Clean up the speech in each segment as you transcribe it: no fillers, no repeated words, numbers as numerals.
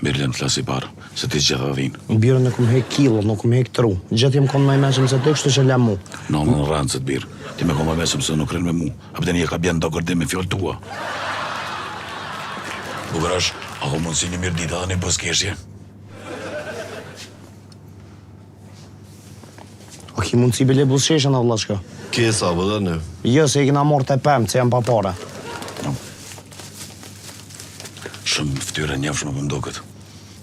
Mirlen flas I parë, se ti gjitha dhinë. Birë në kum hek kilo, nuk kum hek tru. Gjithë jem konë më I meshëm se të kështu që la mu. Në në rancët birë, ti me konë më meshëm se nuk rrinë me mu. Apëtë një ka bjenë do kërdim me fjallë tua. Bukrash, ako mund si një mirë dita dhe një bëskeshje. O ki mund si bile busqeshën, a vlashka? Kesa, po dhe në? Jo, se I kina morë të pëmë, që jam pa pare. Shumë ftyre njefshme për mdokët.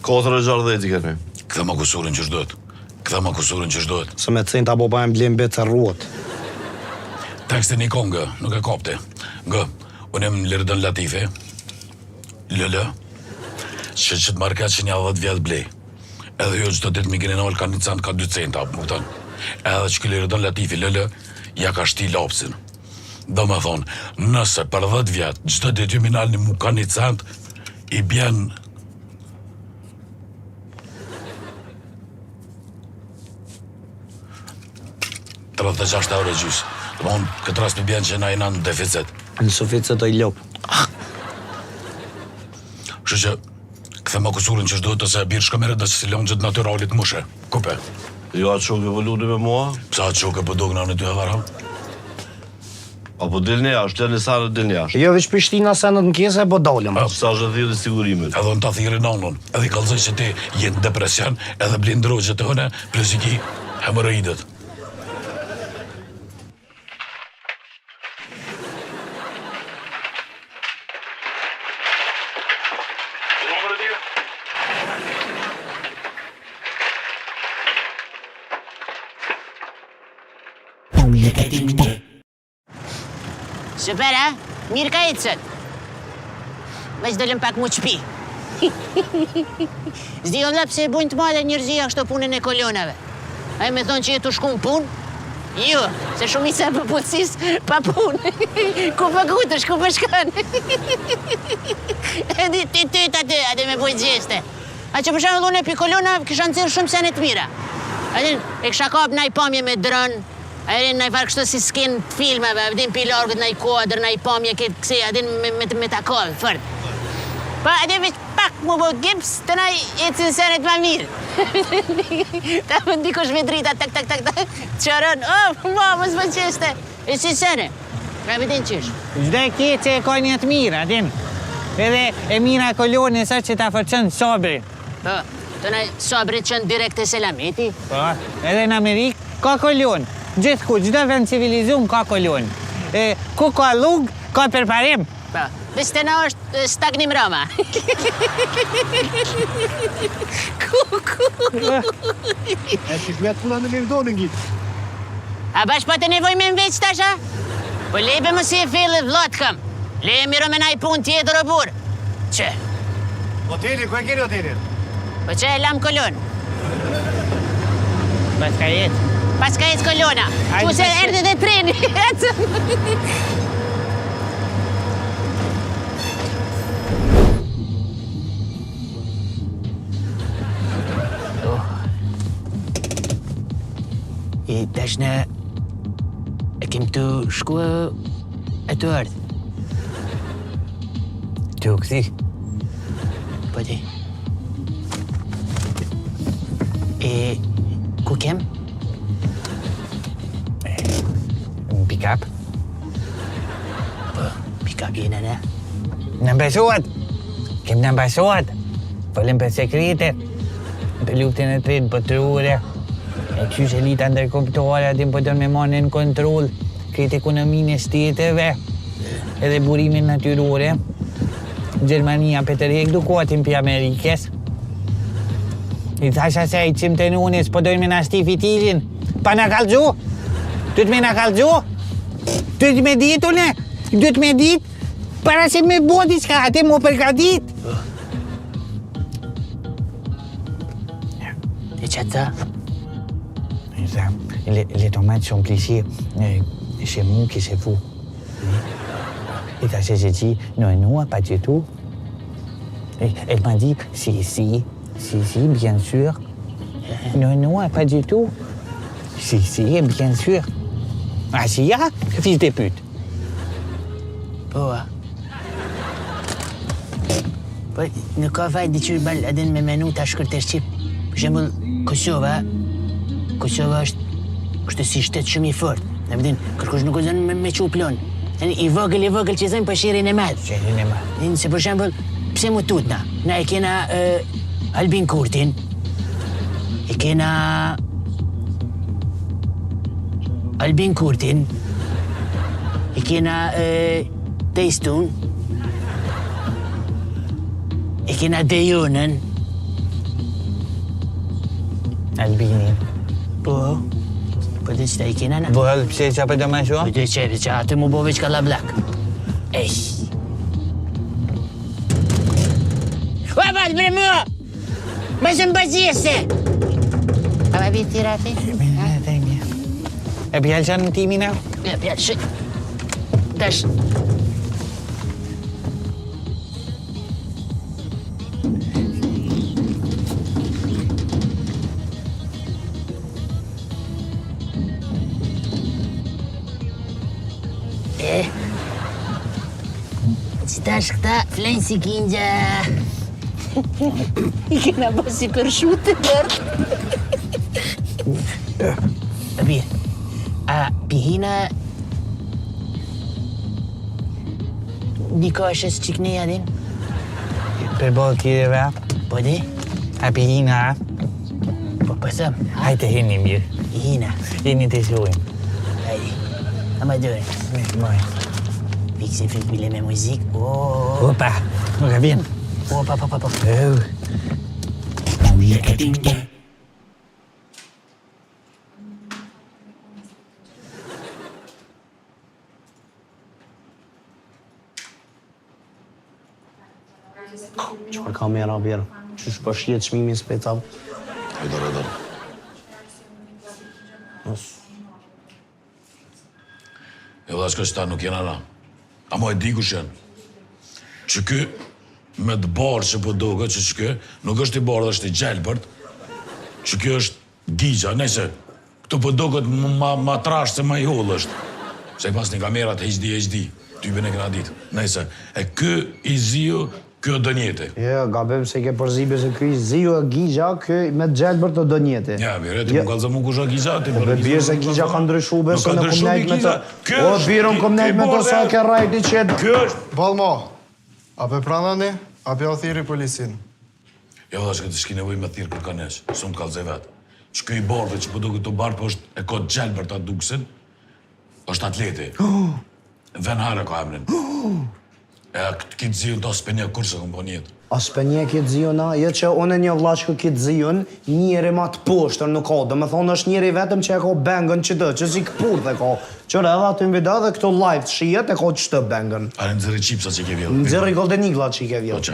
4.60 I kene. Këthe ma kusurin që shdohet. Se me centa po pa e mblim betë ruot. Tekste një kongë, nuk e kopte. Ngë, unë em Lirdën Latife. Lëlë. Që të markat që një 10 vjetë blej. Edhe jo që të ditë mi gënë nolë ka një cent, ka 2 centa, më këtan. Edhe që Lirdën Latifi, lëlë, ja ka shti lapsin. Do me thonë, nëse për 10 vjetë, që të ditë ju minal një mu ka një cent, I bjen... €36 gjysë. Dhe më unë këtë rast më bjen që na jena në deficit. Në suficit o I lopë. Kështu që, këthe ma kusurin që shdohet ose birë shkamere dhe si lonë gjithë naturalit mushe. Kupe. Jo atë shok e vëlluni me mua? Psa atë shok e përdog në anë 2 hevara? Apo del një jashtë, del një sarë, del një jashtë. Jo, veç Prishtina senët në kese, po dolem. Sa është thirë dhe sigurimet. Edhe në ta thirë nanun, edhe I kalzoj që ti jenë depresion, edhe blinë drogje të hëne, plus I ki hemoroidet. Super, ha? Mirë ka jetë sot. Veç dëllëm pak mu qpi. Zdi o lëpë se e bujnë të madhe njërzia kështo punën e kolonave. A I me thonë që jetu shku në punë? Jo, se shumica për punësis pa punë. Ku për kutësh, ku për shkanë. Ti atë me bujtë gjeste. A që për shumë dhune për kolona kësha në cilë shumë senet mira. E kësha kap naj pamje me dronë, Adin naj farë kështu si skin të filmeve, adin pilargët naj kodër, naj pamje këtë kësi, adin me takollë, fërt. Pa, adin veç pak mu bo gips, të naj jetë si senet ma mirë. Ta më ndikush me drita, tak, qërën, ma, më s'bën qeste. E si sene, ka vedin qysh. Gjde kje që e ka një të mirë, adin. Edhe e mira koloni sa që ta fërqën sabri. Po, të naj sabri qënë direkt e selameti. Po, edhe në Amerikë ka kolon. Gjithë ku, gjithë vend civilizum ka kolon. Ku ka lug, ka përparim. Po, dhe stena është stagnim Roma. E që shmetë puna në lirdonë ngitë. A bash pa të nevoj me mveç tasha? Po lebe më si e fillë vlatë kam. Le e miro me naj pun tjetër o burë. Që? Hoteli, ku e keni hotelin? Po që e lam kolon? Pas ka jetë. Pas ka jetë kolona. Ku se erdhe dhe treni. I tash në e kem të shku e të ardhë. Të u këthi. Po ti. Ku kem? Në pick-up. Po, pick-up jene ne? Në mbesot. Kem në mbesot. Folëm për sekrete. Për luftën e tretë botërore. E qysh elita ndërkombëtare atin po dënë me marrë në kontroll këtë ekonominë e shteteve edhe burimin natyrore. Gjermania për të rejkë dukotin për Amerikës. I thasha se i qimë të nunis po dojnë me na shti fitilin. Pa na kalëgju? Dytë me na kalëgju? Dytë me ditë une? Dytë me ditë? Para se me bodi s'ka ati mu përgatit. E që të? Les tomates sont plissées chez moi que chez vous. Et quand j'ai dit non, pas du tout. Et elle m'a dit si, bien sûr. Non, pas du tout. Si, bien sûr. Ah si, fils de pute. Po, Po, nuk ka fajt diqyr bal edin me menu ta shkërter Shqip. Për shembull, Kosova është si shtet shumë i fort. Në vëdin, kërkush nuk ozën me qu plon. I vogël që zënë për shirin e madh. Shirin e madh. Se për shembull, pse mu tutna? Na e kena Albin Kurtin, e kena Albin Kurtin, e kena Tejstun, e kena Dejonën. Albinin. Po dhe qëta i kena na? Vëll, pse qa për të me shumë? Po dhe që atë mu bo veç ka la blak. Ej. Ua, bat, bre mua! Mësë më bëgjese! A ma vitë tira ti? E pjallë qanë në timin e? Ja, pjallë, shë. Dash. Qëtash këta flenë si kingja. I kena bo si për shute tërë. Mirë, a pihina një kashës qikneja din? Për bolë kire vra? Po di? A pihina? Po thëm. Hajte hini mirë. Hina. Hini të shuim. Hajde. A ma dore. Moj. Pikë se frit bile me muzik. Opa, nuk e vjen. Opa. Qëfar kamera vjerë? Qysh për shjetë çmimin special? Edar. E dhe shko që ta nuk jena na. Amo e di kush janë. Që ky, me të barë që po doke, që ky, nuk është i barë, është i gjelbërt, që ky është gigja, nese, këtu po doke ma trashë se ma i hollë është. Se i pas një kamerat HD, typin e këna ditë. Nese, e ky i zio, ky o dënjeti. Jo, gabem se ke përzibe se ky zio e gigja, ky me gjelbër të dënjeti. Ja, mire, ti më kalëzë mu kusha gigja, ti Po bie se gigja ka ndryshu, besë në kom nejt me të... Ky O, birën kom nejt me të sa ke rajti qetë. Ky është... Balmo, a pe pranani, a pe thiri polisin? Jo, dhe shkëtë shki nevoj me thirë për kanesh, së më të kalëzë vetë. Që ky i bardhe që po duke të bardhe, po është e ka gjelbër të duksin, është atleti. Venhare ka emrin. E kitë zion të aspenja kurse këm po njetë. Aspenje kitë zion, jo që one një vlaqë kitë zion, njëri ma të poshtër nuk ka, dhe me thonë është njëri vetëm që e ka bengën që të, që si këpur dhe ka. Qërë edhe aty në video dhe këto live të shijet e ka që të bengën. A në nëzëri qipsa që ke vjellë? Nëzëri Golden Eagle që i ke vjellë. Po që?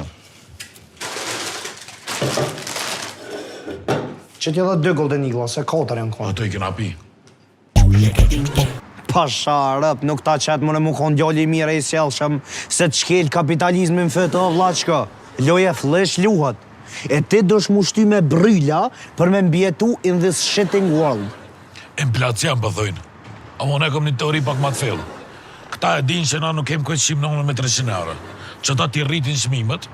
Që t'je dhe 2 Golden Eagle, se 4 janë konë. Ato i kena pi. Pasha rëp, nuk ta qëtë më në mu konë djali i mire i sjelshëm, se të shkel kapitalizmin fëtë o vlaqka. Loje flesh luhat. E ti dush mu shty me brylla për me mbjetu in this shitting world. Inflacion pëthojnë. Amo ne kom një teori pak ma të fellë. Këta e din që na nuk kem këtë shqim në me 300 euro. Që ta ti rritin shmimet,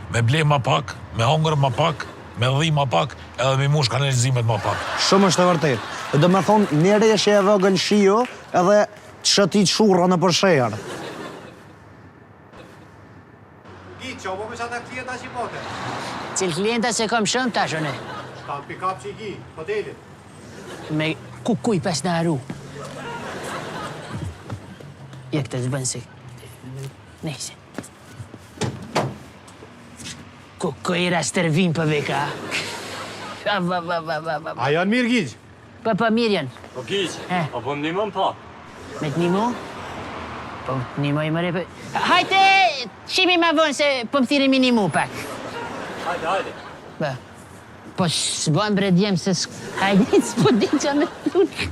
me ble ma pak, me hongër ma pak, me dhi ma pak, edhe me mush kanalizimet ma pak. Shumë është e vërtet. Dhe me thonë, një reshe e vëgël shio edhe të shëtit shurra në përsherë. Qa po me qatë klienta që i pote? Cilë klienta se kom shumë tash, one. Shka pick-up që i ki, hotelit. Me kukuj pas në aru. Je këtë zbën se... Nejse. Kukuj rastervin për veka. A janë mirë gjigj? Pa mirë janë. Po Giq, Eh. a po më nimon pa? Me të nimo? Po nimo i mëre për... Hajte, shimi ma vonë se po më thiri mi nimu pak. Hajde. Ba. Po s'bojmë bre djemë se... Hajde, s'po din që me thunë.